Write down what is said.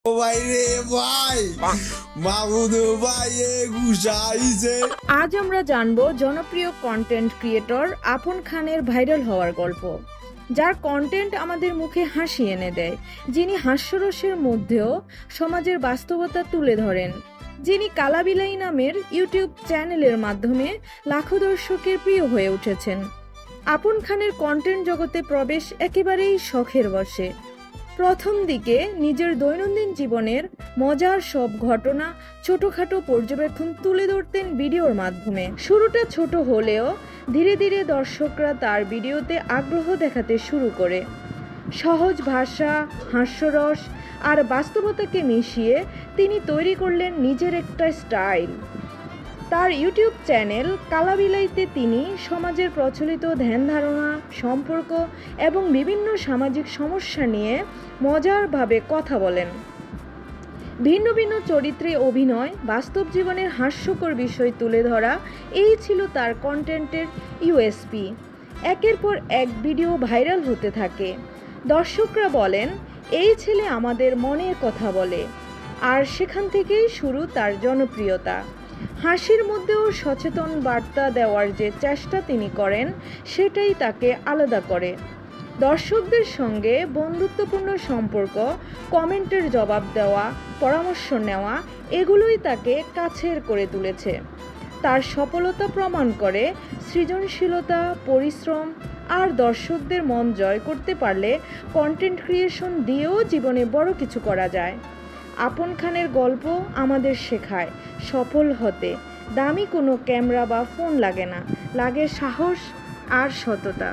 ও ভাই রে ভাই মাহমুদ ভাই ঘুষাইছে। আজ আমরা জানবো জনপ্রিয় কন্টেন্ট ক্রিয়েটর আপন খানের ভাইরাল হওয়ার গল্প, যার কন্টেন্ট আমাদের মুখে হাসি এনে দেয়, যিনি হাস্যরসের মধ্যেও সমাজের বাস্তবতা তুলে ধরেন, যিনি কালাবিলাই নামের ইউটিউব চ্যানেলের মাধ্যমে লাখো দর্শকের প্রিয় হয়ে উঠেছেন। আপন খানের কন্টেন্ট জগতে প্রবেশ একেবারেই শখের বশে। প্রথম দিকে নিজের দৈনন্দিন জীবনের মজার সব ঘটনা ছোটখাটো পর্যবেক্ষণ তুলে ধরতেন ভিডিওর মাধ্যমে। শুরুটা ছোট হলেও ধীরে ধীরে দর্শকরা তার ভিডিওতে আগ্রহ দেখাতে শুরু করে। সহজ ভাষা, হাস্যরস আর বাস্তবতাকে মিশিয়ে তিনি তৈরি করলেন নিজের একটা স্টাইল। তার ইউটিউব চ্যানেল কালাবিলাইতে তিনি সমাজের প্রচলিত ধ্যান ধারণা, সম্পর্ক এবং বিভিন্ন সামাজিক সমস্যা নিয়ে মজারভাবে কথা বলেন। ভিন্ন ভিন্ন চরিত্রে অভিনয়, বাস্তব জীবনের হাস্যকর বিষয় তুলে ধরা, এই ছিল তার কন্টেন্টের ইউএসপি। একের পর এক ভিডিও ভাইরাল হতে থাকে। দর্শকরা বলেন, এই ছেলে আমাদের মনের কথা বলে। আর সেখান থেকেই শুরু তার জনপ্রিয়তা। হাসির মধ্যেও সচেতন বার্তা দেওয়ার যে চেষ্টা তিনি করেন, সেটাই তাকে আলাদা করে। দর্শকদের সঙ্গে বন্ধুত্বপূর্ণ সম্পর্ক, কমেন্টের জবাব দেওয়া, পরামর্শ নেওয়া, এগুলোই তাকে কাছের করে তুলেছে। তার সফলতা প্রমাণ করে সৃজনশীলতা, পরিশ্রম আর দর্শকদের মন জয় করতে পারলে কন্টেন্ট ক্রিয়েশন দিয়েও জীবনে বড় কিছু করা যায়। আপন খানের গল্প আমাদের শেখায়, সফল হতে দামি কোনো ক্যামেরা বা ফোন লাগে না, লাগে সাহস আর সততা।